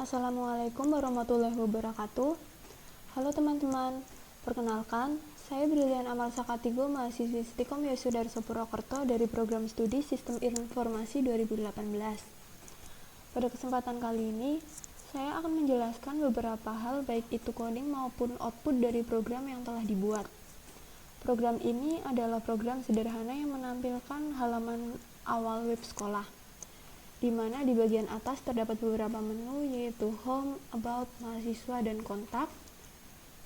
Assalamualaikum warahmatullahi wabarakatuh. Halo teman-teman, perkenalkan, saya Brilian Amal Sakatigo, mahasiswi Stikom Yosudarso Purwokerto dari program studi Sistem Informasi 2018. Pada kesempatan kali ini, saya akan menjelaskan beberapa hal baik itu coding maupun output dari program yang telah dibuat. Program ini adalah program sederhana yang menampilkan halaman awal web sekolah, di mana di bagian atas terdapat beberapa menu yaitu Home, About, Mahasiswa, dan Kontak.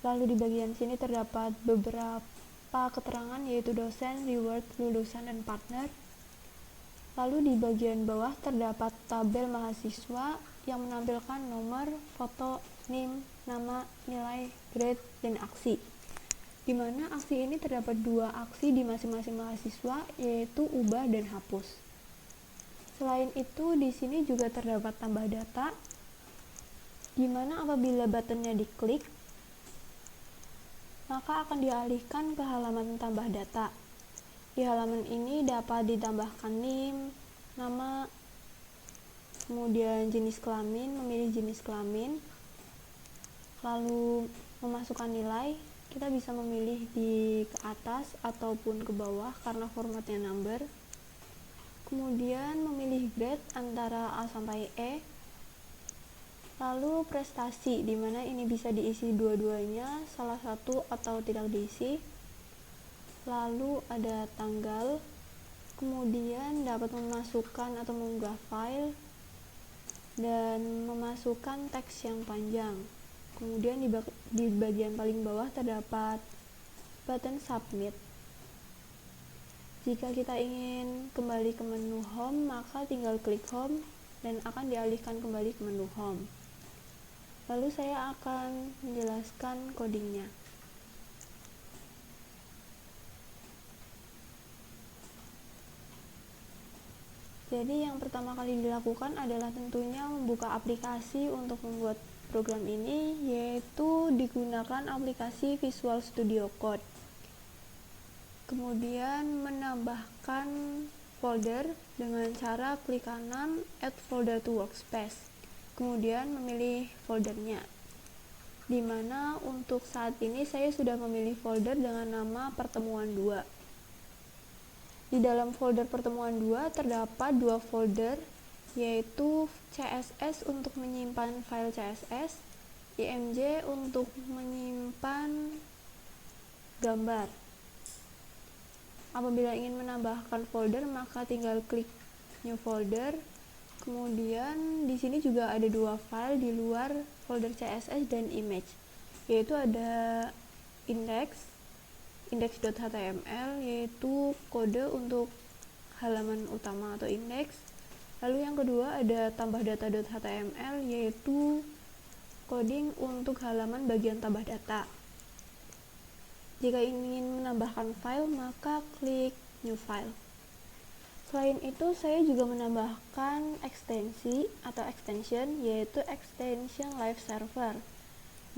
Lalu di bagian sini terdapat beberapa keterangan yaitu dosen, reward, lulusan, dan partner. Lalu di bagian bawah terdapat tabel mahasiswa yang menampilkan nomor, foto, NIM, nama, nilai, grade, dan aksi. Di mana aksi ini terdapat dua aksi di masing-masing mahasiswa yaitu ubah dan hapus. Selain itu, di sini juga terdapat tambah data, di mana apabila buttonnya diklik, maka akan dialihkan ke halaman tambah data. Di halaman ini dapat ditambahkan NIM, nama, kemudian jenis kelamin, memilih jenis kelamin, lalu memasukkan nilai. Kita bisa memilih di ke atas ataupun ke bawah karena formatnya number. Kemudian memilih grade antara A sampai E. Lalu prestasi, di mana ini bisa diisi dua-duanya, salah satu atau tidak diisi. Lalu ada tanggal. Kemudian dapat memasukkan atau mengunggah file dan memasukkan teks yang panjang. Kemudian di bagian paling bawah terdapat button submit. Jika kita ingin kembali ke menu home, maka tinggal klik home dan akan dialihkan kembali ke menu home. Lalu saya akan menjelaskan codingnya. Jadi yang pertama kali dilakukan adalah tentunya membuka aplikasi untuk membuat program ini, yaitu digunakan aplikasi Visual Studio Code. Kemudian menambahkan folder dengan cara klik kanan add folder to workspace. Kemudian memilih foldernya. Di mana untuk saat ini saya sudah memilih folder dengan nama pertemuan 2. Di dalam folder pertemuan 2 terdapat dua folder, yaitu CSS untuk menyimpan file CSS, IMG untuk menyimpan gambar. Apabila ingin menambahkan folder, maka tinggal klik new folder. Kemudian di sini juga ada dua file di luar folder CSS dan image, yaitu ada index.html, yaitu kode untuk halaman utama atau indeks. Lalu yang kedua ada tambah data.html, yaitu coding untuk halaman bagian tambah data. Jika ingin menambahkan file, maka klik new file. Selain itu, saya juga menambahkan ekstensi atau extension, yaitu extension live server.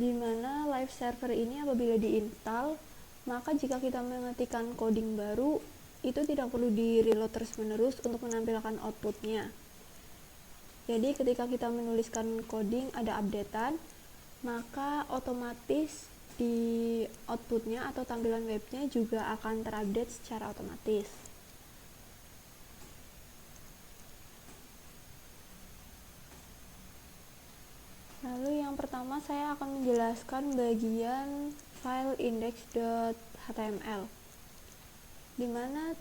Di mana live server ini apabila diinstal, maka jika kita mengetikkan coding baru, itu tidak perlu di-reload terus-menerus untuk menampilkan outputnya. Jadi ketika kita menuliskan coding ada updatean, maka otomatis di outputnya atau tampilan webnya juga akan terupdate secara otomatis. Lalu yang pertama saya akan menjelaskan bagian file index.html, di mana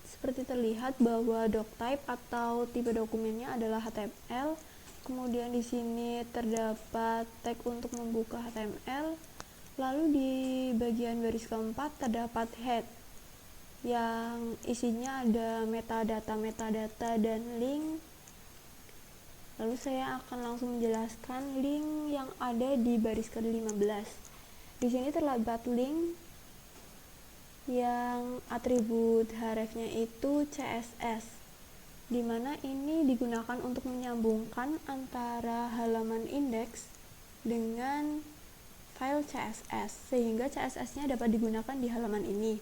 seperti terlihat bahwa doctype atau tipe dokumennya adalah HTML. Kemudian di sini terdapat tag untuk membuka HTML. Lalu di bagian baris keempat terdapat head yang isinya ada metadata dan link. Lalu saya akan langsung menjelaskan link yang ada di baris ke-15. Di sini terdapat link yang atribut hrefnya itu CSS, di mana ini digunakan untuk menyambungkan antara halaman indeks dengan file CSS, sehingga CSS-nya dapat digunakan di halaman ini.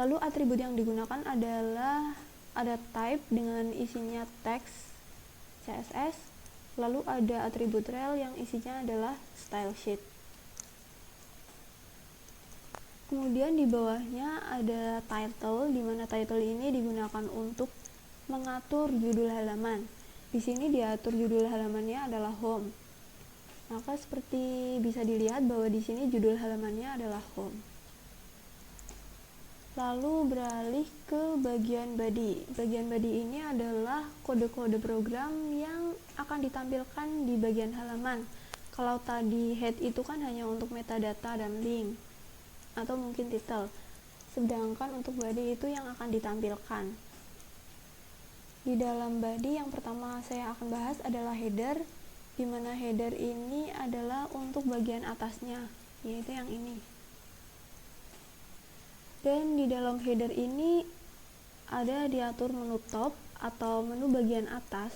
Lalu atribut yang digunakan adalah ada type dengan isinya teks CSS, Lalu ada atribut rel yang isinya adalah style sheet. Kemudian di bawahnya ada title, di mana title ini digunakan untuk mengatur judul halaman. Di sini diatur judul halamannya adalah home. Maka seperti bisa dilihat bahwa di sini judul halamannya adalah home. Lalu beralih ke bagian body. Bagian body ini adalah kode-kode program yang akan ditampilkan di bagian halaman. Kalau tadi head itu kan hanya untuk metadata dan link, atau mungkin title. Sedangkan untuk body itu yang akan ditampilkan. Di dalam body yang pertama saya akan bahas adalah header, di mana header ini adalah untuk bagian atasnya, yaitu yang ini. Dan di dalam header ini ada diatur menu top atau menu bagian atas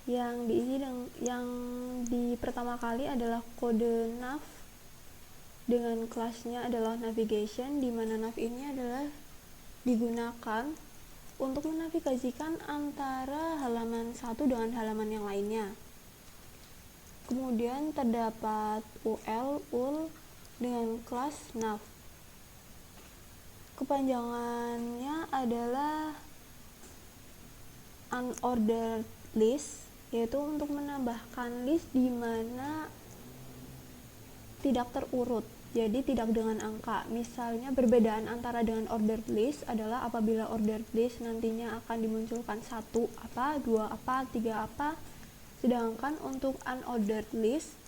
yang diisi yang di pertama kali adalah kode nav dengan kelasnya adalah navigation, di mana nav ini adalah digunakan untuk menavigasikan antara halaman satu dengan halaman yang lainnya. Kemudian terdapat ul dengan kelas nav. Kepanjangannya adalah unordered list, yaitu untuk menambahkan list di mana tidak terurut, jadi tidak dengan angka. Misalnya perbedaan antara dengan ordered list adalah apabila ordered list nantinya akan dimunculkan 1 apa, 2 apa, 3 apa, sedangkan untuk unordered list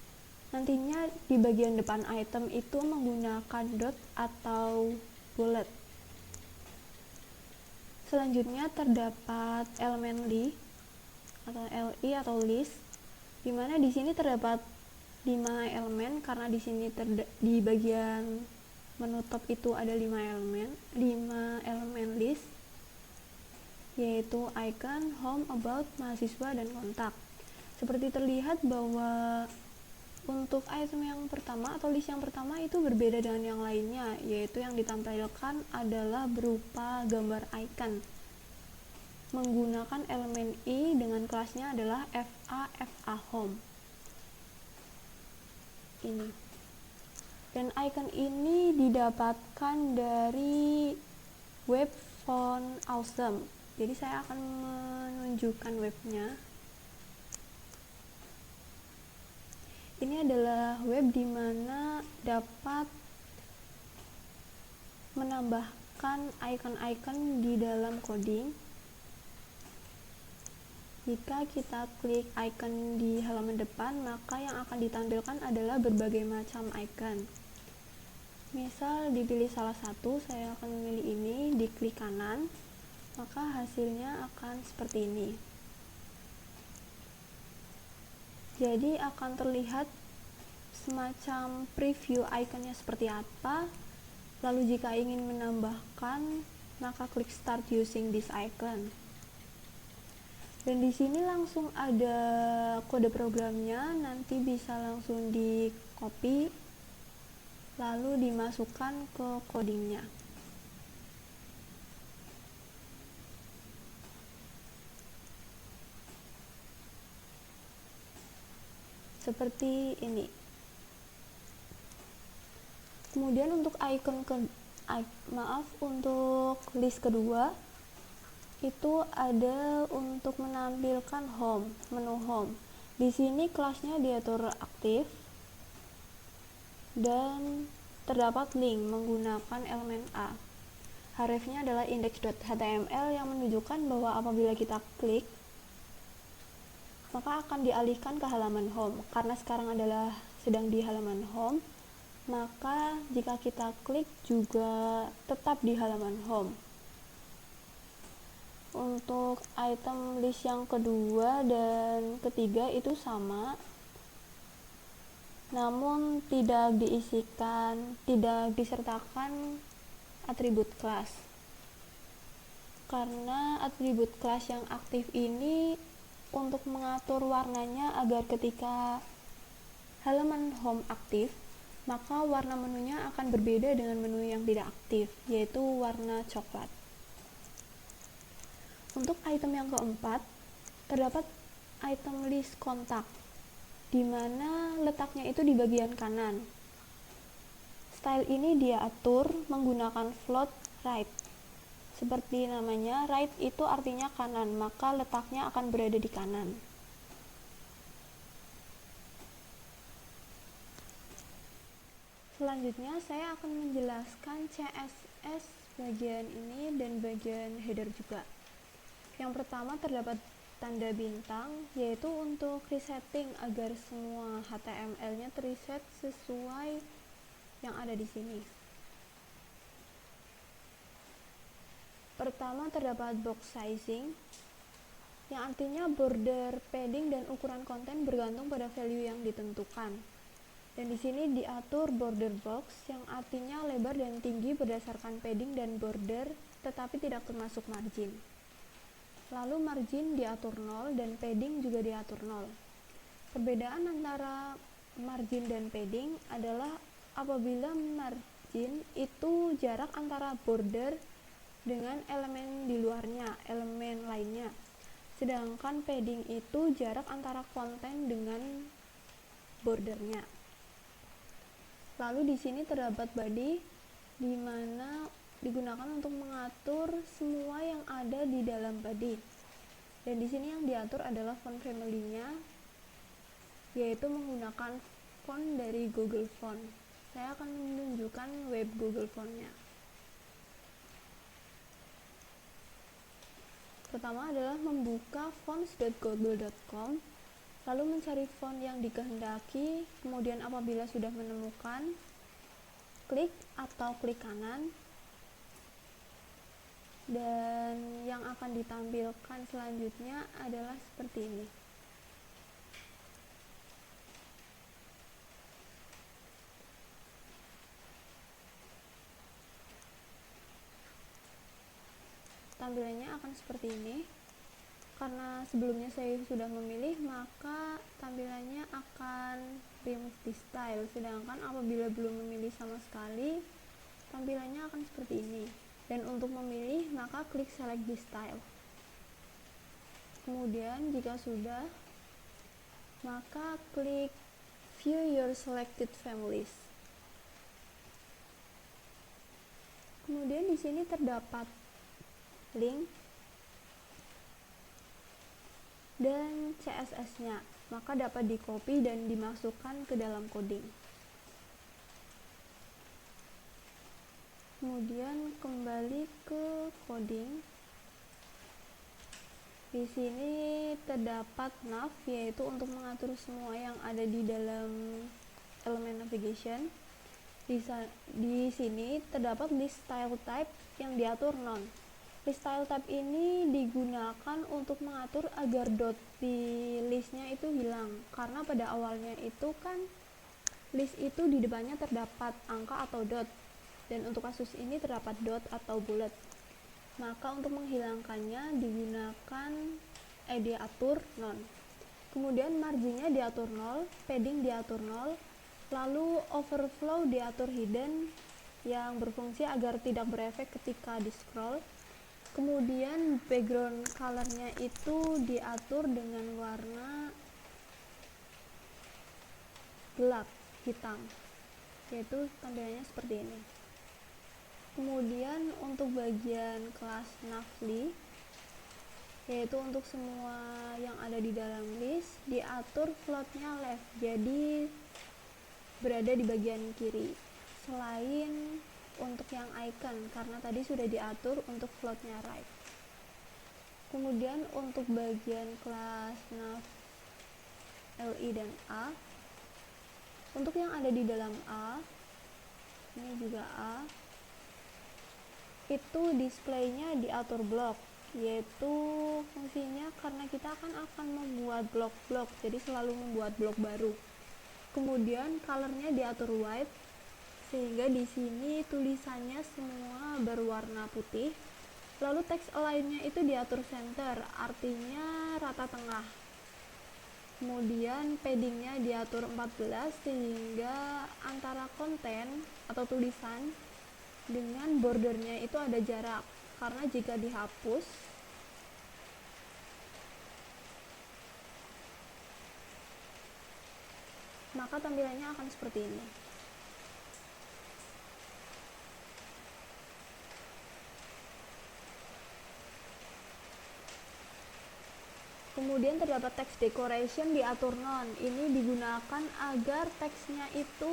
nantinya di bagian depan item itu menggunakan dot atau bullet. Selanjutnya terdapat elemen li atau list, di mana di sini terdapat 5 elemen karena di sini di bagian menu top itu ada 5 elemen list, yaitu icon, home, about, mahasiswa, dan kontak. Seperti terlihat bahwa untuk item yang pertama atau list yang pertama itu berbeda dengan yang lainnya, yaitu yang ditampilkan adalah berupa gambar icon menggunakan elemen i dengan kelasnya adalah fa home ini. Dan icon ini didapatkan dari web font awesome. Jadi saya akan menunjukkan webnya. Ini adalah web di mana dapat menambahkan icon-icon di dalam coding. Jika kita klik icon di halaman depan, maka yang akan ditampilkan adalah berbagai macam icon. Misal dipilih salah satu, saya akan memilih ini, diklik kanan, maka hasilnya akan seperti ini. Jadi akan terlihat semacam preview ikonnya seperti apa. Lalu jika ingin menambahkan, maka klik start using this icon. Dan di sini langsung ada kode programnya, nanti bisa langsung di copy lalu dimasukkan ke codingnya. Seperti ini. Kemudian untuk untuk list kedua itu ada untuk menampilkan home, menu home. Di sini kelasnya diatur aktif dan terdapat link menggunakan elemen a. Hrefnya adalah index.html yang menunjukkan bahwa apabila kita klik maka akan dialihkan ke halaman home. Karena sekarang adalah sedang di halaman home, maka jika kita klik juga tetap di halaman home. Untuk item list yang kedua dan ketiga itu sama, namun tidak disertakan atribut kelas. Karena atribut kelas yang aktif ini untuk mengatur warnanya agar ketika halaman home aktif, maka warna menunya akan berbeda dengan menu yang tidak aktif, yaitu warna coklat. Untuk item yang keempat, terdapat item list kontak, di mana letaknya itu di bagian kanan. Style ini dia atur menggunakan float right. Seperti namanya, right itu artinya kanan, maka letaknya akan berada di kanan. Selanjutnya saya akan menjelaskan CSS bagian ini dan bagian header juga. Yang pertama terdapat tanda bintang, yaitu untuk resetting agar semua HTML-nya terreset sesuai yang ada di sini. Pertama terdapat box sizing, yang artinya border, padding, dan ukuran konten bergantung pada value yang ditentukan. Dan di sini diatur border box, yang artinya lebar dan tinggi berdasarkan padding dan border, tetapi tidak termasuk margin. Lalu margin diatur 0 dan padding juga diatur 0. Perbedaan antara margin dan padding adalah apabila margin itu jarak antara border dengan elemen di luarnya, elemen lainnya. Sedangkan padding itu jarak antara konten dengan bordernya. Lalu di sini terdapat body, di mana digunakan untuk mengatur semua yang ada di dalam body. Dan di sini yang diatur adalah font family-nya, yaitu menggunakan font dari Google Font. Saya akan menunjukkan web Google Font-nya. Pertama adalah membuka fonts.google.com, lalu mencari font yang dikehendaki, kemudian apabila sudah menemukan, klik atau klik kanan, dan yang akan ditampilkan selanjutnya adalah seperti ini. Tampilannya akan seperti ini. Karena sebelumnya saya sudah memilih, maka tampilannya akan remove this style. Sedangkan apabila belum memilih sama sekali, tampilannya akan seperti ini. Dan untuk memilih, maka klik select this style. Kemudian jika sudah, maka klik view your selected families. Kemudian di sini terdapat link dan CSS-nya, maka dapat di-copy dan dimasukkan ke dalam coding. Kemudian kembali ke coding. Di sini terdapat nav, yaitu untuk mengatur semua yang ada di dalam elemen navigation. Di sini terdapat list style type yang diatur none. List style type ini digunakan untuk mengatur agar dot di listnya itu hilang, karena pada awalnya itu kan list itu di depannya terdapat angka atau dot, dan untuk kasus ini terdapat dot atau bullet. Maka untuk menghilangkannya diatur none. Kemudian marginnya diatur 0, padding diatur 0, lalu overflow diatur hidden yang berfungsi agar tidak berefek ketika di scroll. Kemudian background color-nya itu diatur dengan warna gelap, hitam, yaitu tampilannya seperti ini. Kemudian untuk bagian kelas navly, yaitu untuk semua yang ada di dalam list, diatur float-nya left, jadi berada di bagian kiri, selain untuk yang icon, karena tadi sudah diatur untuk float-nya right. Kemudian untuk bagian kelas nav li dan a, untuk yang ada di dalam a, ini juga a, itu displaynya diatur blok, yaitu fungsinya karena kita akan membuat blok-blok, jadi selalu membuat blok baru. Kemudian colornya diatur white, sehingga di sini tulisannya semua berwarna putih. Lalu teks align-nya itu diatur center, artinya rata tengah. Kemudian padding-nya diatur 14, sehingga antara konten atau tulisan dengan bordernya itu ada jarak, karena jika dihapus maka tampilannya akan seperti ini. Kemudian terdapat text decoration diatur non. Ini digunakan agar teksnya itu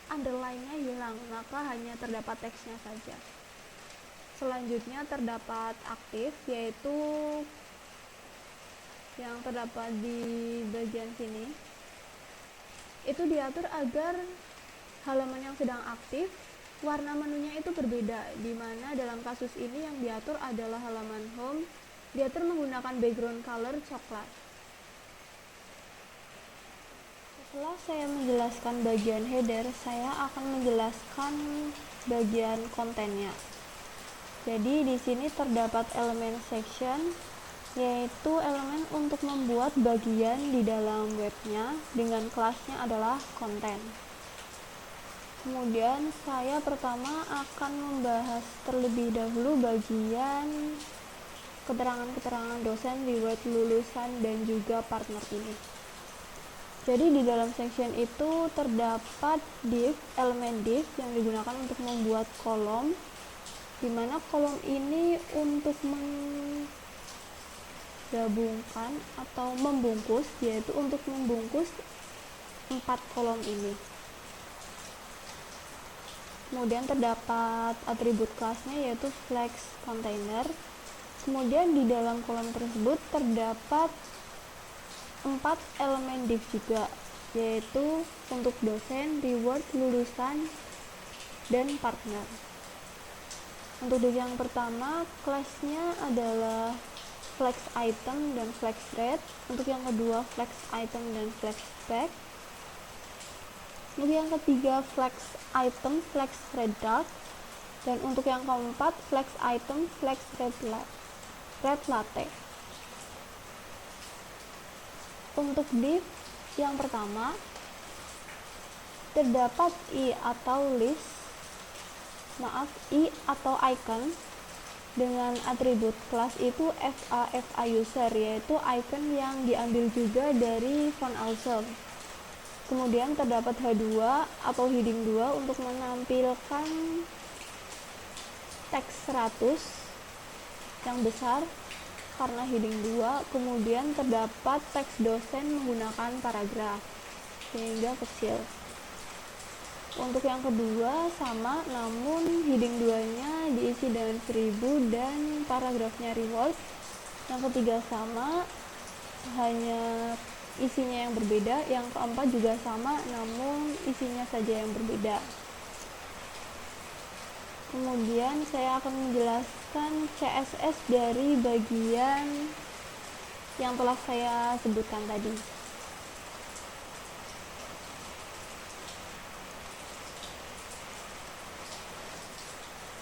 underline-nya hilang, maka hanya terdapat teksnya saja. Selanjutnya terdapat aktif, yaitu yang terdapat di bagian sini. Itu diatur agar halaman yang sedang aktif, warna menunya itu berbeda, di mana dalam kasus ini yang diatur adalah halaman home, diatur menggunakan background color coklat. Setelah saya menjelaskan bagian header, saya akan menjelaskan bagian kontennya. Jadi di sini terdapat elemen section, yaitu elemen untuk membuat bagian di dalam webnya dengan kelasnya adalah konten. Kemudian saya pertama akan membahas terlebih dahulu bagian keterangan-keterangan dosen, riwayat lulusan, dan juga partner ini. Jadi di dalam section itu terdapat div, elemen div yang digunakan untuk membuat kolom, di mana kolom ini untuk menggabungkan atau membungkus, yaitu untuk membungkus 4 kolom ini. Kemudian terdapat atribut kelasnya, yaitu flex container. Kemudian di dalam kolom tersebut terdapat 4 elemen div juga, yaitu untuk dosen, reward, lulusan, dan partner. Untuk div yang pertama, kelasnya adalah flex item dan flex rate. Untuk yang kedua, flex item dan flex spec. Untuk yang ketiga, flex item, flex red dark. Dan untuk yang keempat, flex item, flex red latte. Untuk div yang pertama, terdapat i atau icon dengan atribut kelas itu FA user, yaitu icon yang diambil juga dari font awesome. Kemudian terdapat H2 atau heading 2 untuk menampilkan teks 100 yang besar karena heading 2. Kemudian terdapat teks dosen menggunakan paragraf sehingga kecil. Untuk yang kedua sama, namun heading 2-nya diisi dengan 1000 dan paragrafnya reward. Yang ketiga sama, hanya isinya yang berbeda. Yang keempat juga sama, namun isinya saja yang berbeda. Kemudian saya akan menjelaskan CSS dari bagian yang telah saya sebutkan tadi.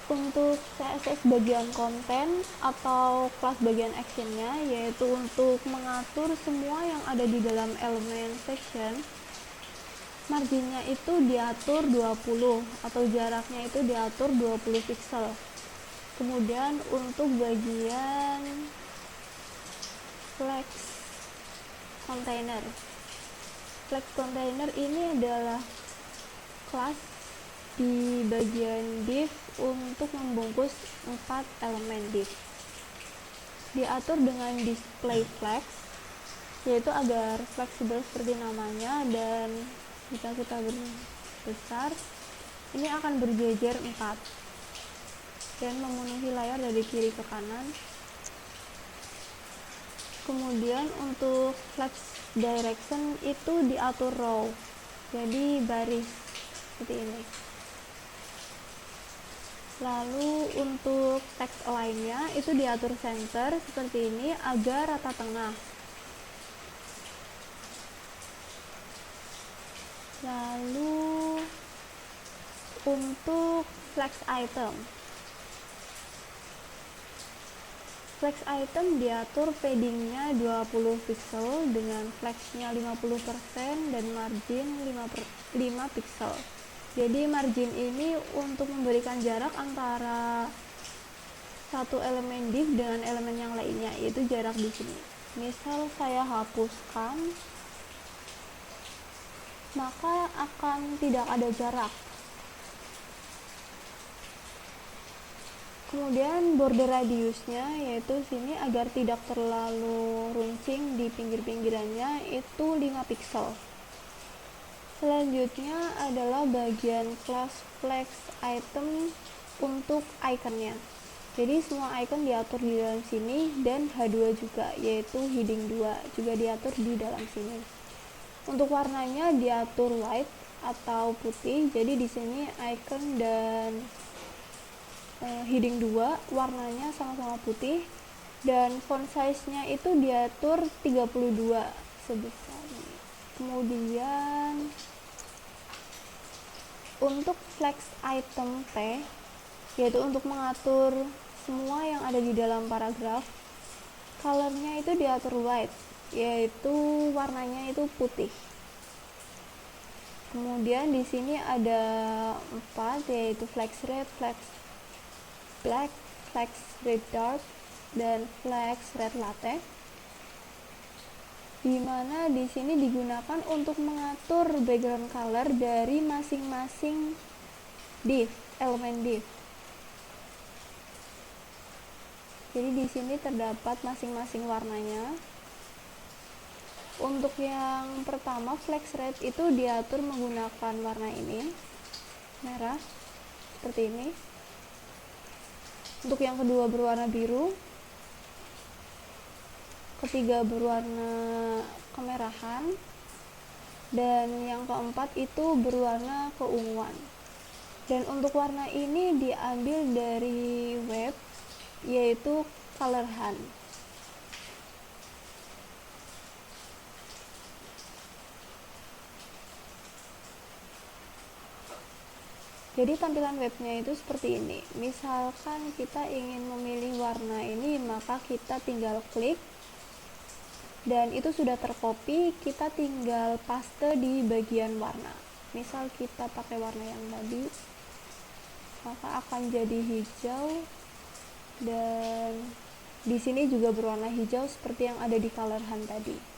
Untuk CSS bagian konten atau kelas bagian actionnya, yaitu untuk mengatur semua yang ada di dalam elemen section, marginnya itu diatur 20 atau jaraknya itu diatur 20 pixel. Kemudian untuk bagian flex container ini adalah kelas di bagian div untuk membungkus 4 elemen div. Diatur dengan display flex, yaitu agar fleksibel seperti namanya, dan jika kita besar ini akan berjejer 4 dan memenuhi layar dari kiri ke kanan. Kemudian untuk flex direction itu diatur row, jadi baris seperti ini. Lalu untuk text align-nya itu diatur center seperti ini agar rata tengah. Lalu untuk flex item diatur paddingnya 20 pixel dengan flexnya 50% dan margin 5 pixel. Jadi margin ini untuk memberikan jarak antara satu elemen div dengan elemen yang lainnya, yaitu jarak di sini. Misal saya hapuskan maka akan tidak ada jarak. Kemudian border radiusnya, yaitu sini agar tidak terlalu runcing di pinggir-pinggirannya, itu 5 pixel. Selanjutnya adalah bagian class flex item untuk iconnya. Jadi semua icon diatur di dalam sini, dan H2 juga, yaitu heading 2 juga diatur di dalam sini. Untuk warnanya diatur white atau putih. Jadi di sini icon dan heading 2 warnanya sama-sama putih, dan font size-nya itu diatur 32 sebesar ini. Kemudian untuk flex item T, yaitu untuk mengatur semua yang ada di dalam paragraf, colornya itu diatur white, yaitu warnanya itu putih. Kemudian di sini ada 4, yaitu flex red, flex black, flex red dark, dan flex red latte, di mana di sini digunakan untuk mengatur background color dari masing-masing div, elemen div. Jadi di sini terdapat masing-masing warnanya. Untuk yang pertama flex red itu diatur menggunakan warna ini, merah, seperti ini. Untuk yang kedua berwarna biru, ketiga berwarna kemerahan, dan yang keempat itu berwarna keunguan. Dan untuk warna ini diambil dari web, yaitu Color Hunt. Jadi tampilan webnya itu seperti ini. Misalkan kita ingin memilih warna ini, maka kita tinggal klik, dan itu sudah tercopy, kita tinggal paste di bagian warna. Misal kita pakai warna yang tadi, maka akan jadi hijau, dan di sini juga berwarna hijau seperti yang ada di Color Hunt tadi.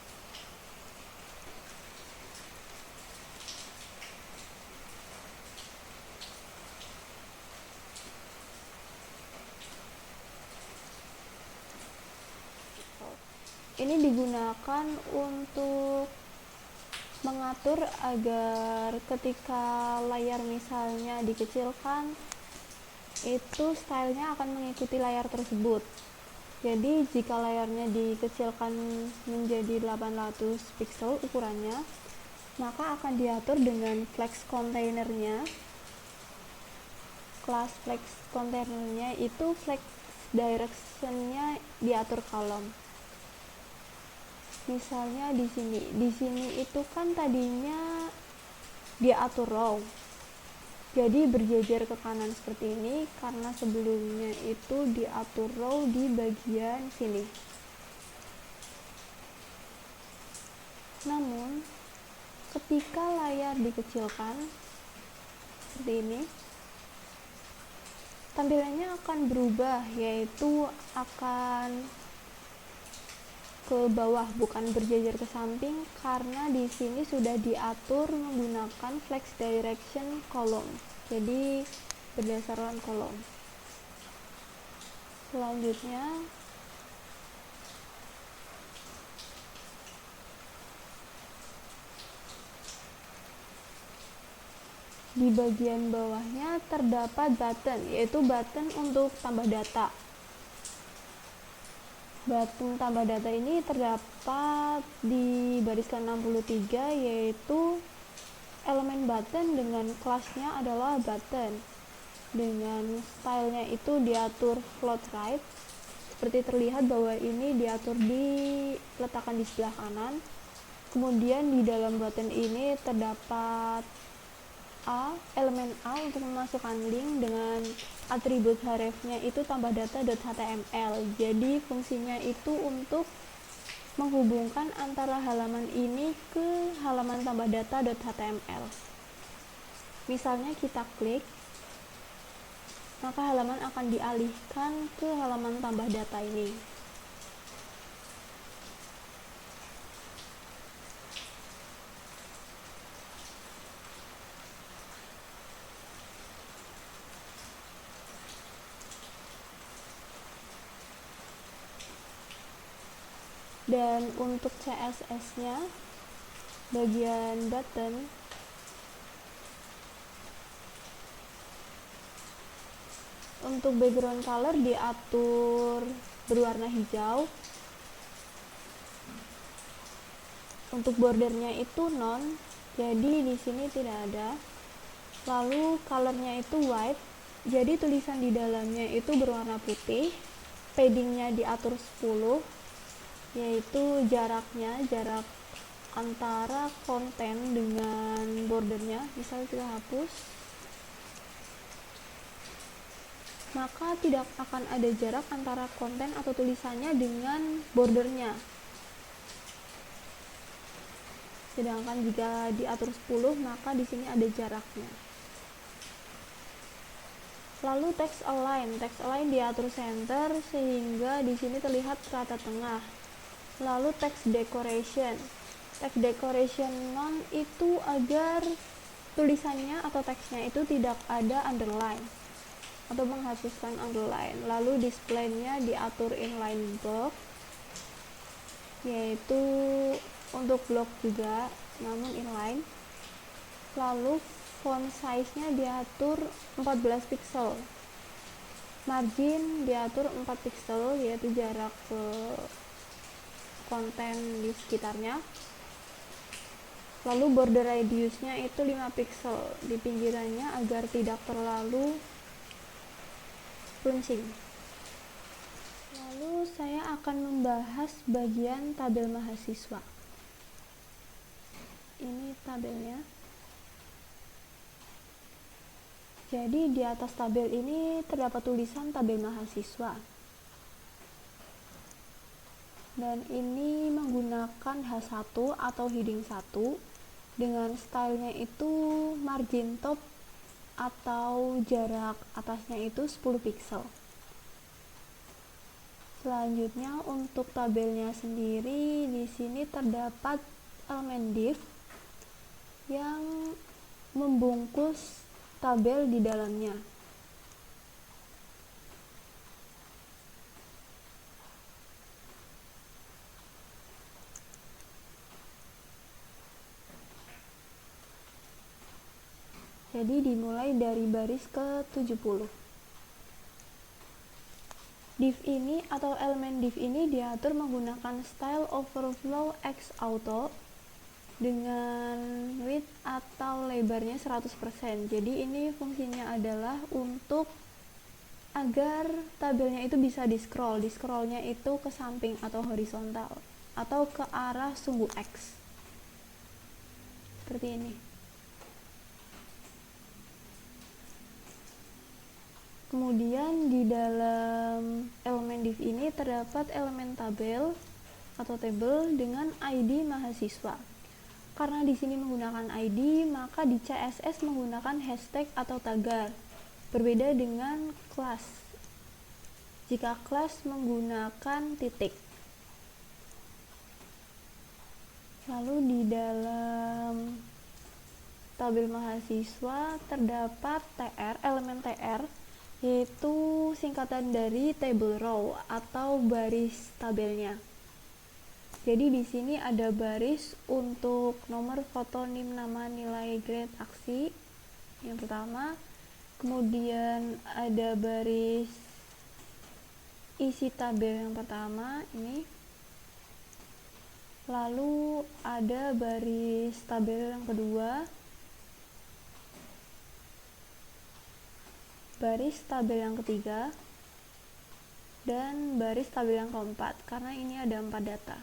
Ini digunakan untuk mengatur agar ketika layar misalnya dikecilkan, itu stylenya akan mengikuti layar tersebut. Jadi jika layarnya dikecilkan menjadi 800 pixel ukurannya, maka akan diatur dengan flex containernya. Kelas flex containernya itu flex directionnya diatur kolom. Misalnya di sini itu kan tadinya diatur row, jadi berjejer ke kanan seperti ini karena sebelumnya itu diatur row di bagian sini. Namun ketika layar dikecilkan seperti ini, tampilannya akan berubah, yaitu akan ke bawah, bukan berjejer ke samping, karena di sini sudah diatur menggunakan flex direction kolom. Jadi berdasarkan kolom. Selanjutnya di bagian bawahnya terdapat button, yaitu button untuk tambah data. Button tambah data ini terdapat di baris ke-63, yaitu elemen button dengan kelasnya adalah button. Dengan stylenya itu diatur float right, seperti terlihat bahwa ini diatur diletakkan di sebelah kanan. Kemudian di dalam button ini terdapat elemen A untuk memasukkan link dengan atribut hrefnya itu tambah data.html. Jadi fungsinya itu untuk menghubungkan antara halaman ini ke halaman tambah data.html. Misalnya kita klik, maka halaman akan dialihkan ke halaman tambah data ini. Dan untuk CSS-nya bagian button untuk background color diatur berwarna hijau. Untuk bordernya itu non, jadi di sini tidak ada. Lalu colornya itu white, jadi tulisan di dalamnya itu berwarna putih. Paddingnya diatur 10, yaitu jarak antara konten dengan bordernya. Misal kita hapus, maka tidak akan ada jarak antara konten atau tulisannya dengan bordernya. Sedangkan jika diatur 10, maka di sini ada jaraknya. Lalu text align diatur center sehingga di sini terlihat rata tengah. Lalu text decoration non itu agar tulisannya atau teksnya itu tidak ada underline atau menghapuskan underline. Lalu display-nya diatur inline block, yaitu untuk blok juga namun inline. Lalu font size-nya diatur 14 pixel. Margin diatur 4 pixel, yaitu jarak ke konten di sekitarnya. Lalu border radius-nya itu 5 pixel di pinggirannya agar tidak terlalu runcing. Lalu saya akan membahas bagian tabel mahasiswa. Ini tabelnya. Jadi di atas tabel ini terdapat tulisan tabel mahasiswa. Dan ini menggunakan H1 atau heading 1 dengan stylenya itu margin top atau jarak atasnya itu 10 pixel. Selanjutnya untuk tabelnya sendiri di sini terdapat elemen div yang membungkus tabel di dalamnya. Jadi dimulai dari baris ke-70. Div ini atau elemen div ini diatur menggunakan style overflow X auto dengan width atau lebarnya 100%. Jadi ini fungsinya adalah untuk agar tabelnya itu bisa di-scroll. Di-scrollnya itu ke samping atau horizontal atau ke arah sumbu X. Seperti ini. Kemudian di dalam elemen div ini terdapat elemen tabel atau table dengan ID mahasiswa. Karena di sini menggunakan ID, maka di CSS menggunakan hashtag atau tagar. Berbeda dengan kelas. Jika kelas menggunakan titik. Lalu di dalam tabel mahasiswa terdapat TR, elemen TR, yaitu singkatan dari table row atau baris tabelnya. Jadi di sini ada baris untuk nomor, foto, NIM, nama, nilai, grade, aksi yang pertama. Kemudian ada baris isi tabel yang pertama ini. Lalu ada baris tabel yang kedua, baris tabel yang ketiga, dan baris tabel yang keempat, karena ini ada 4 data.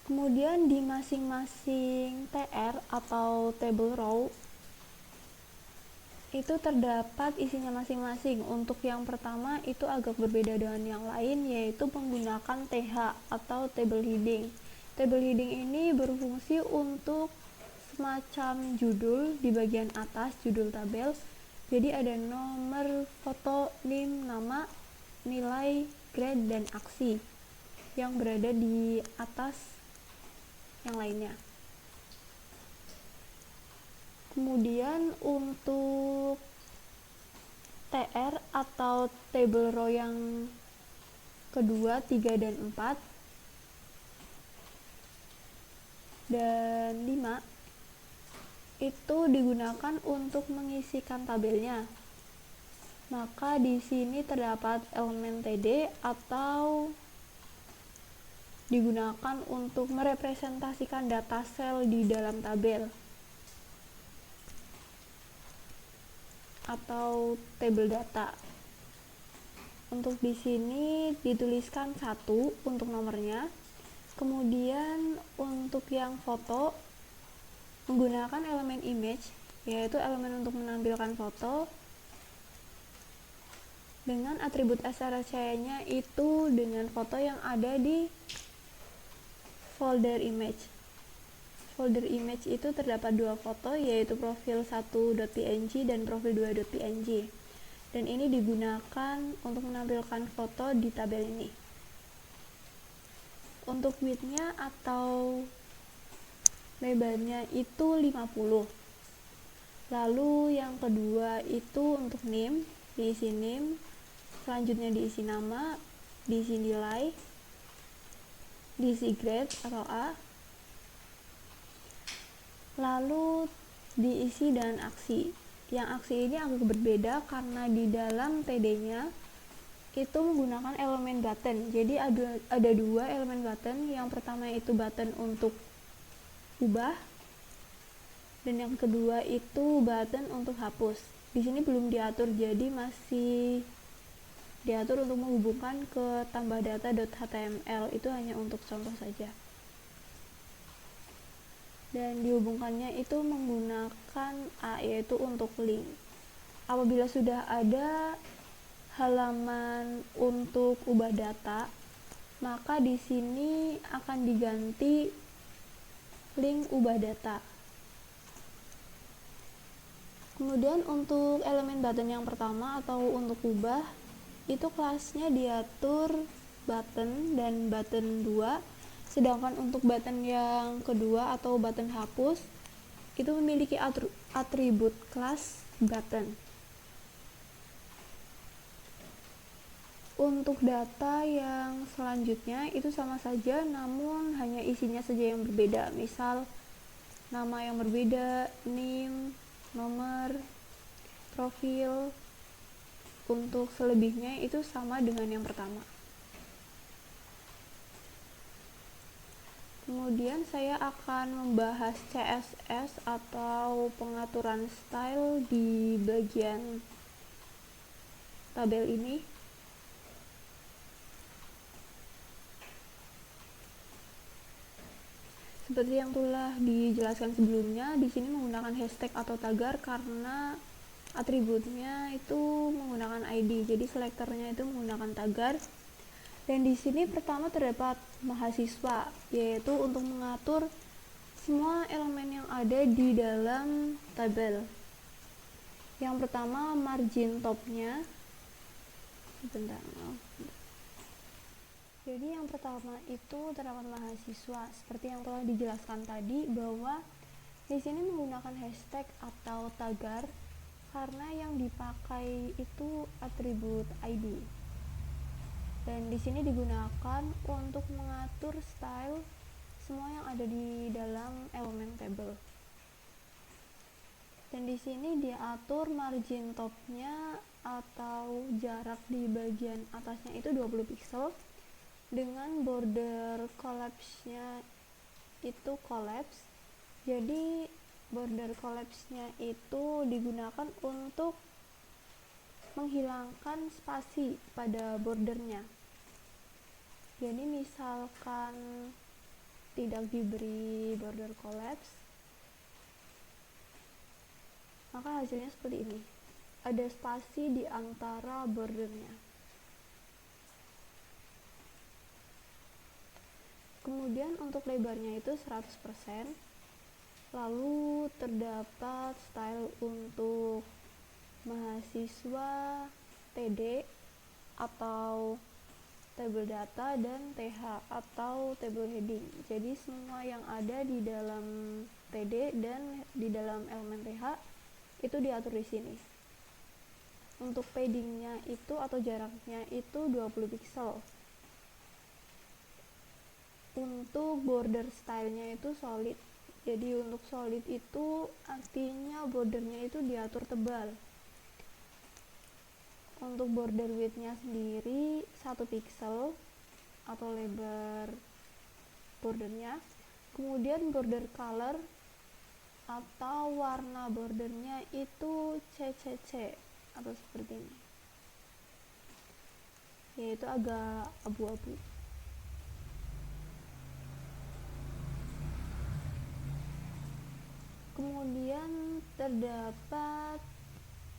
Kemudian di masing-masing TR atau table row itu terdapat isinya masing-masing. Untuk yang pertama itu agak berbeda dengan yang lain, yaitu menggunakan TH atau table heading. Table heading ini berfungsi untuk semacam judul di bagian atas, judul tabel. Jadi ada nomor, foto, NIM, nama, nilai, grade, dan aksi yang berada di atas yang lainnya. Kemudian untuk TR atau table row yang kedua, 3 dan 4, dan 5 itu digunakan untuk mengisikan tabelnya. Maka di sini terdapat elemen TD atau digunakan untuk merepresentasikan data sel di dalam tabel atau table data. Untuk di sini dituliskan 1 untuk nomornya. Kemudian untuk yang foto menggunakan elemen image, yaitu elemen untuk menampilkan foto dengan atribut src-nya itu dengan foto yang ada di folder image. Folder image itu terdapat 2 foto, yaitu profil 1.png dan profil 2.png. Dan ini digunakan untuk menampilkan foto di tabel ini. Untuk width-nya atau lebarnya itu 50. Lalu yang kedua itu untuk name, diisi name, selanjutnya diisi nama, diisi nilai, diisi grade atau A, lalu diisi dan aksi. Yang aksi ini agak berbeda karena di dalam TD-nya itu menggunakan elemen button. Jadi ada 2 elemen button. Yang pertama itu button untuk ubah, dan yang kedua itu button untuk hapus. Di sini belum diatur, jadi masih diatur untuk menghubungkan ke tambah data.html. Itu hanya untuk contoh saja. Dan dihubungkannya itu menggunakan A, yaitu untuk link. Apabila sudah ada halaman untuk ubah data, maka di sini akan diganti link ubah data. Kemudian untuk elemen button yang pertama atau untuk ubah, itu kelasnya diatur button dan button 2. Sedangkan untuk button yang kedua atau button hapus itu memiliki atribut kelas button. Untuk data yang selanjutnya itu sama saja, namun hanya isinya saja yang berbeda. Misal nama yang berbeda, name, nomor, profil. Untuk selebihnya itu sama dengan yang pertama. Kemudian saya akan membahas CSS atau pengaturan style di bagian tabel ini. Seperti yang telah dijelaskan sebelumnya, di sini menggunakan hashtag atau tagar karena atributnya itu menggunakan ID. Jadi selektornya itu menggunakan tagar. Dan di sini pertama terdapat mahasiswa, yaitu untuk mengatur semua elemen yang ada di dalam tabel. Yang pertama margin topnya. Jadi yang pertama itu terdapat mahasiswa, seperti yang telah dijelaskan tadi bahwa di sini menggunakan hashtag atau tagar karena yang dipakai itu atribut ID. Dan di sini digunakan untuk mengatur style semua yang ada di dalam elemen table. Dan di sini diatur margin topnya atau jarak di bagian atasnya itu 20 pixel dengan border collapse-nya itu collapse. Jadi border collapse-nya itu digunakan untuk menghilangkan spasi pada bordernya. Jadi misalkan tidak diberi border collapse, maka hasilnya seperti ini. Ada spasi di antara bordernya. Kemudian untuk lebarnya itu 100%. Lalu terdapat style untuk mahasiswa, TD atau table data, dan TH atau table heading. Jadi semua yang ada di dalam TD dan di dalam elemen TH itu diatur di sini. untuk paddingnya itu atau jaraknya itu 20 pixel. Untuk border stylenya itu solid. Jadi untuk solid itu artinya bordernya itu diatur tebal. Untuk border widthnya sendiri 1 pixel atau lebar bordernya. Kemudian border color atau warna bordernya itu CCC atau seperti ini, yaitu agak abu-abu. Kemudian terdapat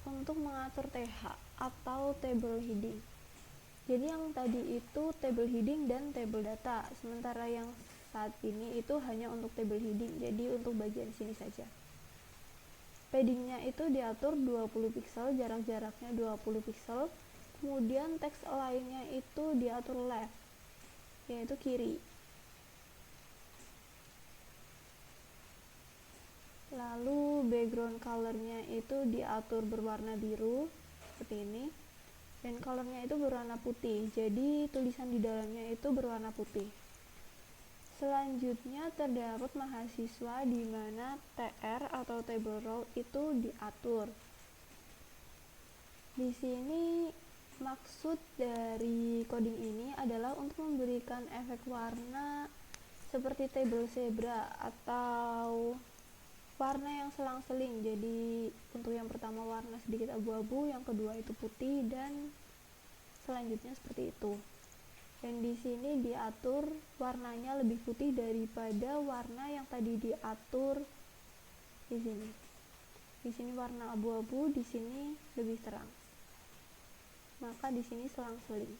untuk mengatur TH atau table heading. Jadi yang tadi itu table heading dan table data, sementara yang saat ini itu hanya untuk table heading, jadi untuk bagian sini saja. Paddingnya itu diatur 20 pixel, jarak-jaraknya 20 pixel. Kemudian text align-nya itu diatur left, yaitu kiri. Lalu background color-nya itu diatur berwarna biru seperti ini, dan color-nya itu berwarna putih, jadi tulisan di dalamnya itu berwarna putih. Selanjutnya terdapat mahasiswa di mana TR atau table row itu diatur. Di sini maksud dari coding ini adalah untuk memberikan efek warna seperti table zebra atau warna yang selang-seling. Jadi untuk yang pertama warna sedikit abu-abu, yang kedua itu putih, dan selanjutnya seperti itu. Dan di sini diatur warnanya lebih putih daripada warna yang tadi diatur di sini. Di sini warna abu-abu, di sini lebih terang. Maka di sini selang-seling.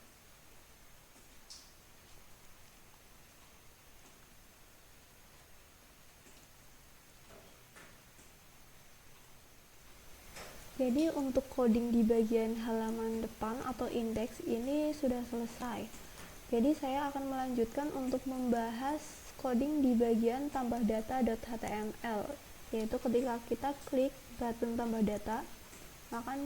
Jadi untuk coding di bagian halaman depan atau indeks ini sudah selesai. Jadi saya akan melanjutkan untuk membahas coding di bagian tambah data.html, yaitu ketika kita klik button tambah data, maka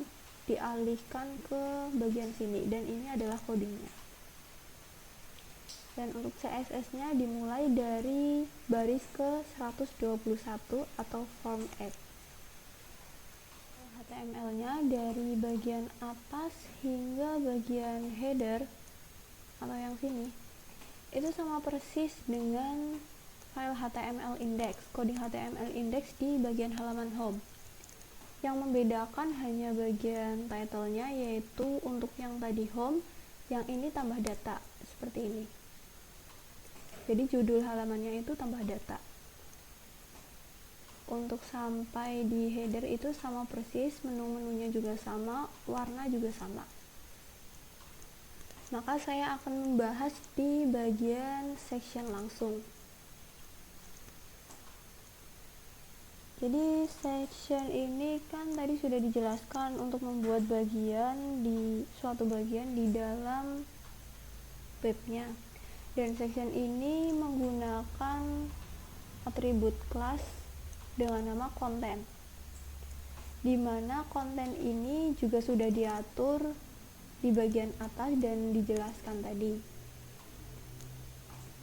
dialihkan ke bagian sini, dan ini adalah codingnya. Dan untuk CSS-nya dimulai dari baris ke 121 atau form add. HTML-nya dari bagian atas hingga bagian header atau yang sini itu sama persis dengan file HTML index, coding HTML index di bagian halaman home. Yang membedakan hanya bagian title-nya, yaitu untuk yang tadi home, yang ini tambah data seperti ini. Jadi judul halamannya itu tambah data. Untuk sampai di header itu sama persis, menu-menunya juga sama, warna juga sama. Maka saya akan membahas di bagian section langsung. Jadi section ini kan tadi sudah dijelaskan untuk membuat bagian di suatu bagian di dalam webnya. Dan section ini menggunakan atribut kelas dengan nama konten, di mana konten ini juga sudah diatur di bagian atas dan dijelaskan tadi,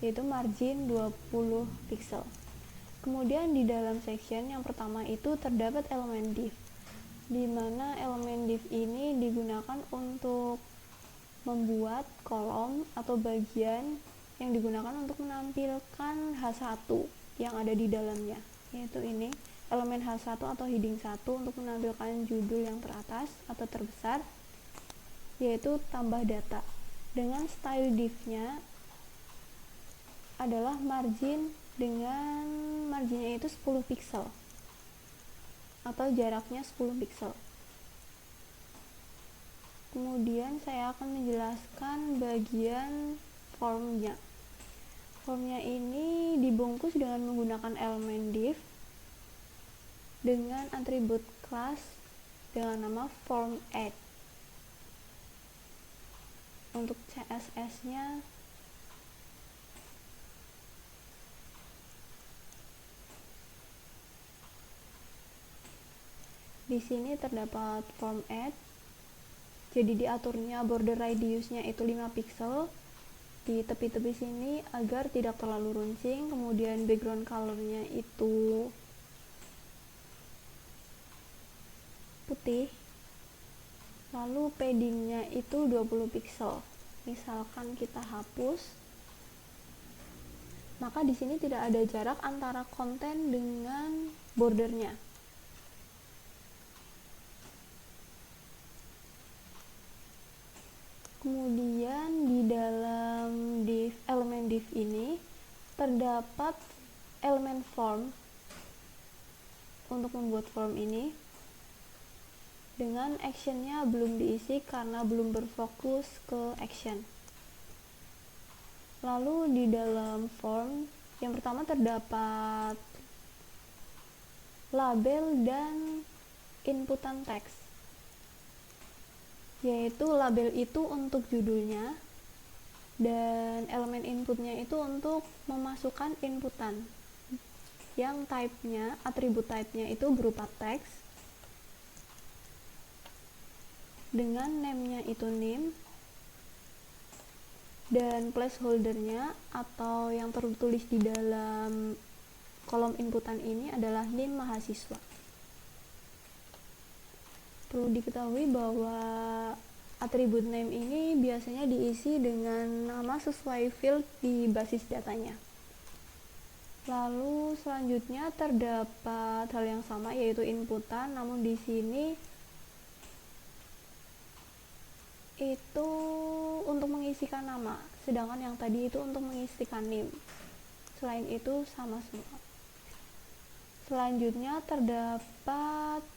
yaitu margin 20 pixel. Kemudian di dalam section yang pertama itu terdapat elemen div, di mana elemen div ini digunakan untuk membuat kolom atau bagian yang digunakan untuk menampilkan H1 yang ada di dalamnya, yaitu ini elemen H1 atau heading 1 untuk menampilkan judul yang teratas atau terbesar, yaitu tambah data. Dengan style div-nya adalah margin, dengan marginnya itu 10 pixel atau jaraknya 10 pixel. Kemudian saya akan menjelaskan bagian formnya. Formnya ini dibungkus dengan menggunakan elemen div dengan atribut kelas dengan nama form add. Untuk CSS-nya di sini terdapat form add, Jadi diaturnya border radiusnya itu 5 pixel di tepi-tepi sini agar tidak terlalu runcing. Kemudian background colornya itu putih. Lalu paddingnya itu 20 pixel. Misalkan kita hapus, maka di sini tidak ada jarak antara konten dengan bordernya. Kemudian di dalam elemen div ini terdapat elemen form untuk membuat form ini, dengan actionnya belum diisi karena belum berfokus ke action. Lalu di dalam form yang pertama terdapat label dan inputan teks, yaitu label itu untuk judulnya dan elemen inputnya itu untuk memasukkan inputan yang type-nya, atribut type-nya itu berupa teks dengan name-nya itu name dan placeholder-nya atau yang tertulis di dalam kolom inputan ini adalah name mahasiswa. Perlu diketahui bahwa atribut name ini biasanya diisi dengan nama sesuai field di basis datanya. Lalu selanjutnya terdapat hal yang sama, yaitu inputan, namun di sini itu untuk mengisikan nama, sedangkan yang tadi itu untuk mengisikan name. Selain itu sama semua. Selanjutnya terdapat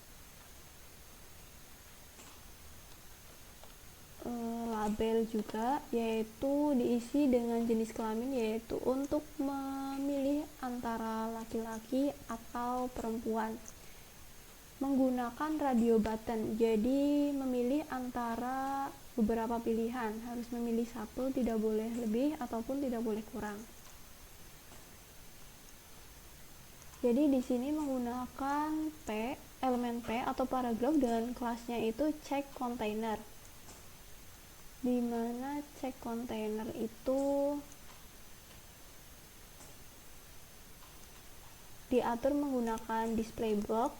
label juga, yaitu diisi dengan jenis kelamin, yaitu untuk memilih antara laki-laki atau perempuan menggunakan radio button. Jadi memilih antara beberapa pilihan, harus memilih satu, tidak boleh lebih ataupun tidak boleh kurang. Jadi di sini menggunakan elemen P atau paragraf dengan kelasnya itu check container, di mana check container itu diatur menggunakan display block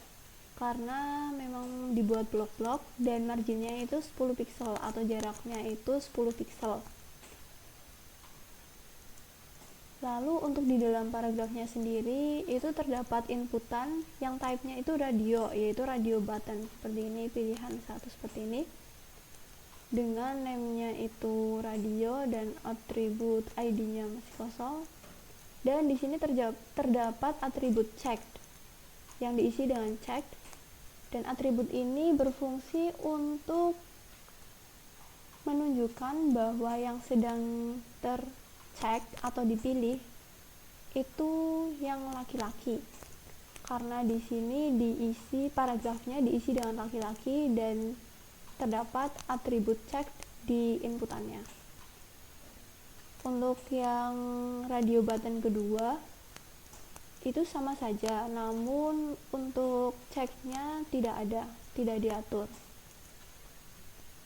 karena memang dibuat blok-blok dan marginnya itu 10 pixel atau jaraknya itu 10 pixel. Lalu untuk di dalam paragrafnya sendiri itu terdapat inputan yang type-nya itu radio, yaitu radio button seperti ini, pilihan satu seperti ini, dengan name-nya itu radio dan atribut ID-nya masih kosong. Dan di sini terdapat atribut checked yang diisi dengan checked, dan atribut ini berfungsi untuk menunjukkan bahwa yang sedang tercheck atau dipilih itu yang laki-laki, karena di sini diisi paragrafnya diisi dengan laki-laki dan terdapat atribut checked di inputannya. Untuk yang radio button kedua itu sama saja, namun untuk checknya tidak diatur.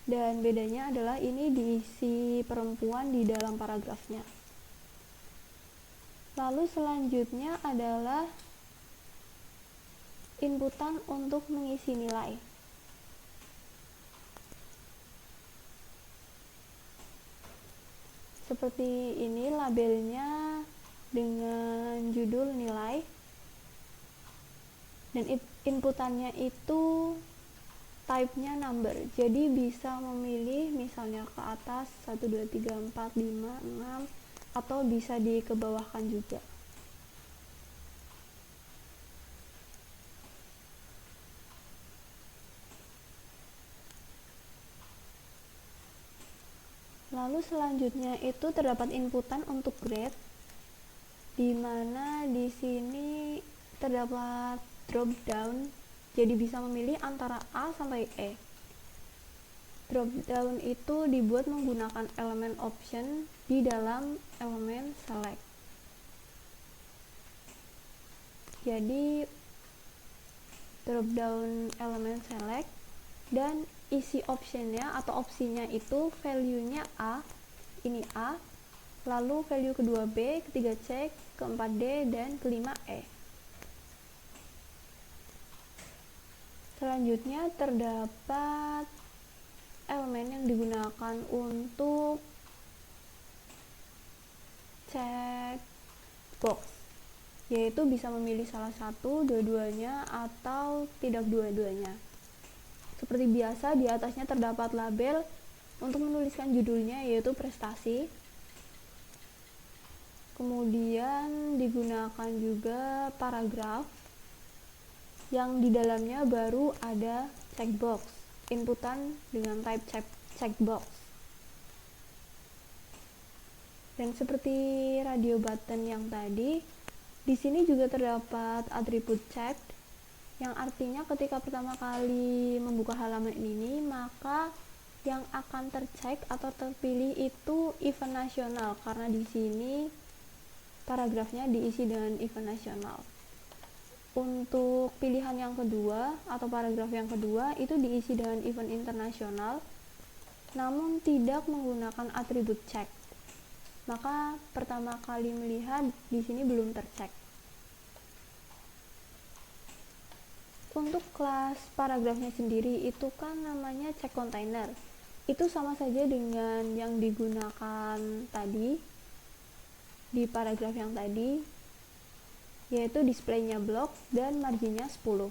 Dan bedanya adalah ini diisi perempuan di dalam paragrafnya. Lalu selanjutnya adalah inputan untuk mengisi nilai. Seperti ini labelnya dengan judul nilai, dan inputannya itu type-nya number, jadi bisa memilih misalnya ke atas 1, 2, 3, 4, 5, 6 atau bisa dikebawahkan juga. Lalu selanjutnya itu terdapat inputan untuk grade, di mana di sini terdapat drop down, jadi bisa memilih antara A sampai E. Drop down itu dibuat menggunakan elemen option di dalam elemen select. Jadi drop down elemen select dan isi optionnya atau opsinya itu value-nya A, ini A, lalu value kedua B, ketiga C, keempat D, dan kelima E. Selanjutnya terdapat elemen yang digunakan untuk checkbox, yaitu bisa memilih salah satu, dua-duanya, atau tidak dua-duanya. Seperti biasa, di atasnya terdapat label untuk menuliskan judulnya, yaitu prestasi. Kemudian digunakan juga paragraf, yang di dalamnya baru ada checkbox, inputan dengan type checkbox. Dan seperti radio button yang tadi, di sini juga terdapat atribut checked, yang artinya ketika pertama kali membuka halaman ini, maka yang akan tercek atau terpilih itu event nasional, karena di sini paragrafnya diisi dengan event nasional. Untuk pilihan yang kedua atau paragraf yang kedua itu diisi dengan event internasional, namun tidak menggunakan atribut check. Maka pertama kali melihat di sini belum tercek. Untuk kelas paragrafnya sendiri itu kan namanya check container. Itu sama saja dengan yang digunakan tadi di paragraf yang tadi, yaitu displaynya blok dan marginnya 10.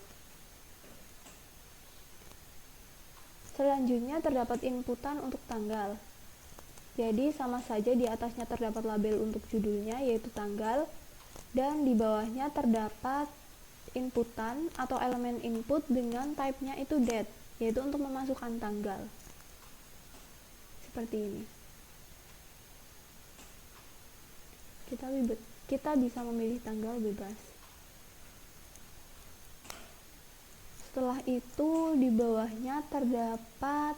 Selanjutnya terdapat inputan untuk tanggal. Jadi sama saja, di atasnya terdapat label untuk judulnya yaitu tanggal, dan di bawahnya terdapat inputan atau elemen input dengan type-nya itu date, yaitu untuk memasukkan tanggal. Seperti ini. Kita bisa memilih tanggal bebas. Setelah itu di bawahnya terdapat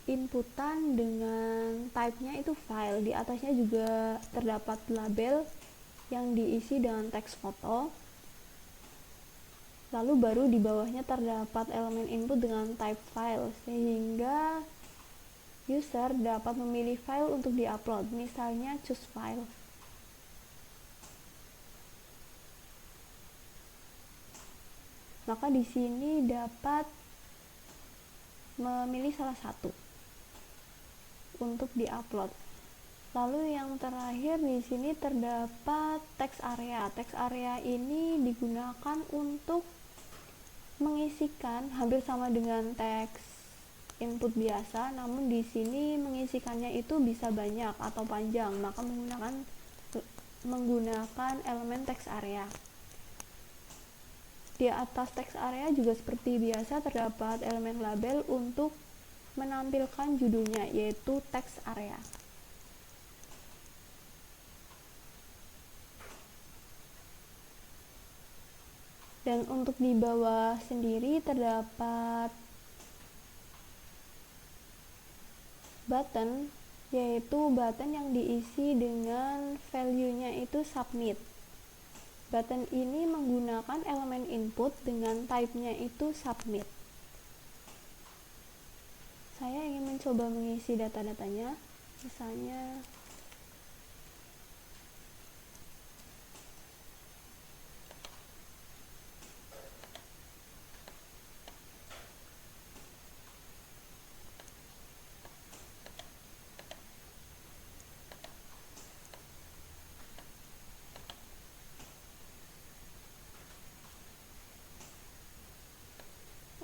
inputan dengan type-nya itu file. Di atasnya juga terdapat label yang diisi dengan teks foto. Lalu baru di bawahnya terdapat elemen input dengan type file, sehingga user dapat memilih file untuk diupload, misalnya choose file. Maka di sini dapat memilih salah satu untuk diupload. Lalu yang terakhir di sini terdapat text area. Text area ini digunakan untuk mengisikan, hampir sama dengan teks input biasa, namun di sini mengisikannya itu bisa banyak atau panjang, maka menggunakan elemen text area. Di atas text area juga seperti biasa terdapat elemen label untuk menampilkan judulnya, yaitu text area. Dan untuk di bawah sendiri terdapat button, yaitu button yang diisi dengan value-nya itu submit. Button ini menggunakan elemen input dengan type-nya itu submit. Saya ingin mencoba mengisi data-datanya, misalnya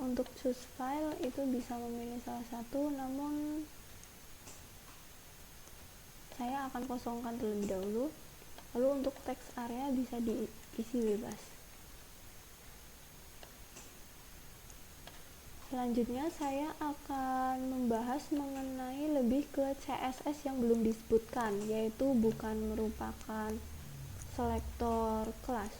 untuk choose file itu bisa memilih salah satu, namun saya akan kosongkan terlebih dahulu. Lalu untuk text area bisa diisi bebas. Selanjutnya saya akan membahas mengenai lebih ke CSS yang belum disebutkan, yaitu bukan merupakan selektor kelas.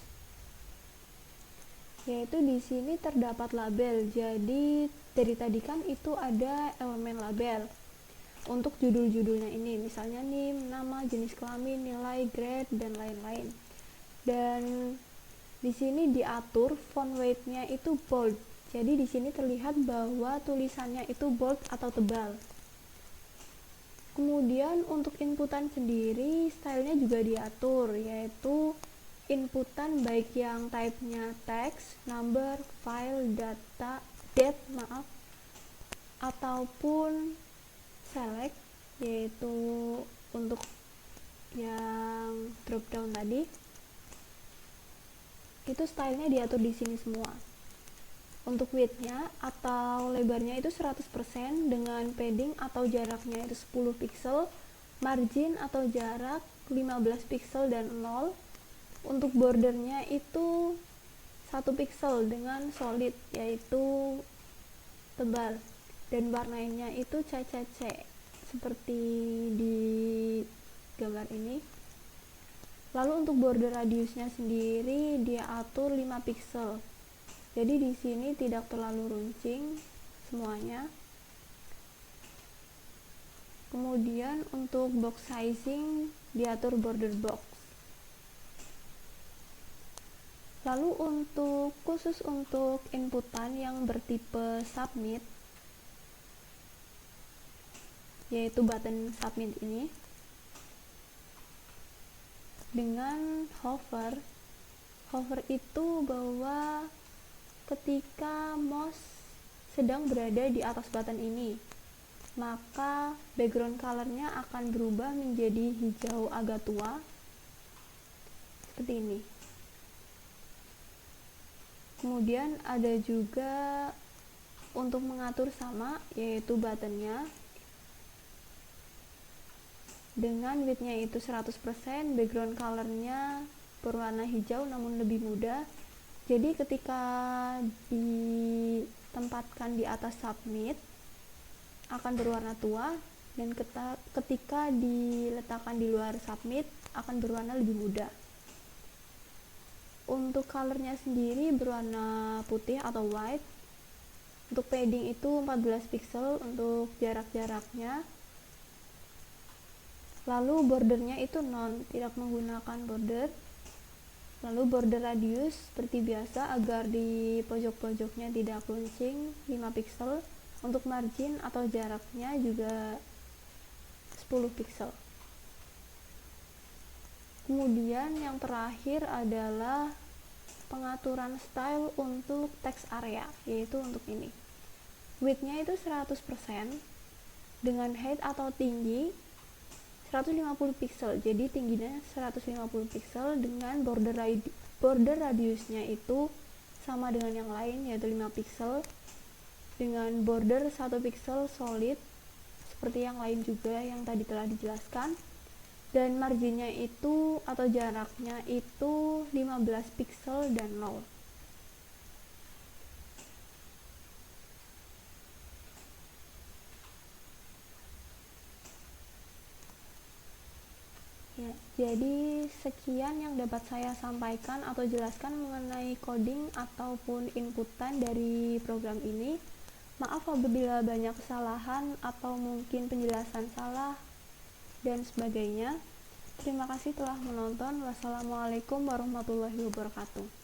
Yaitu di sini terdapat label. Jadi dari tadi kan itu ada elemen label untuk judul-judulnya ini, misalnya name, nama, jenis kelamin, nilai, grade, dan lain-lain. Dan di sini diatur font weight-nya itu bold. Jadi di sini terlihat bahwa tulisannya itu bold atau tebal. Kemudian untuk inputan sendiri stylenya juga diatur, yaitu inputan baik yang type-nya text, number, file, date, ataupun select, yaitu untuk yang drop down tadi. Itu stylenya diatur di sini semua. Untuk width-nya atau lebarnya itu 100% dengan padding atau jaraknya itu 10 pixel, margin atau jarak 15 pixel dan 0. Untuk bordernya itu 1 pixel dengan solid, yaitu tebal, dan warnanya itu CCC seperti di gambar ini. Lalu untuk border radiusnya sendiri dia atur 5 pixel. Jadi di sini tidak terlalu runcing semuanya. Kemudian untuk box sizing diatur border box. Lalu khusus untuk inputan yang bertipe submit, yaitu button submit ini, dengan hover itu bahwa ketika mouse sedang berada di atas button ini, maka background colornya akan berubah menjadi hijau agak tua seperti ini. Kemudian ada juga untuk mengatur sama, yaitu buttonnya dengan width-nya itu 100%, background colornya berwarna hijau namun lebih muda. Jadi ketika ditempatkan di atas submit akan berwarna tua, dan ketika diletakkan di luar submit akan berwarna lebih muda. Untuk colornya sendiri berwarna putih atau white. Untuk padding itu 14 pixel untuk jarak-jaraknya. Lalu bordernya itu non, tidak menggunakan border. Lalu border radius seperti biasa agar di pojok-pojoknya tidak runcing 5 pixel. Untuk margin atau jaraknya juga 10 pixel. Kemudian yang terakhir adalah pengaturan style untuk text area, yaitu untuk ini. Width-nya itu 100% dengan height atau tinggi 150 pixel. Jadi tingginya 150 pixel dengan border radiusnya itu sama dengan yang lain, yaitu 5 pixel dengan border 1 pixel solid seperti yang lain juga yang tadi telah dijelaskan. Dan marginnya itu atau jaraknya itu 15 pixel dan 0. Ya, jadi sekian yang dapat saya sampaikan atau jelaskan mengenai coding ataupun inputan dari program ini. Maaf apabila banyak kesalahan atau mungkin penjelasan salah dan sebagainya. Terima kasih telah menonton. Wassalamualaikum warahmatullahi wabarakatuh.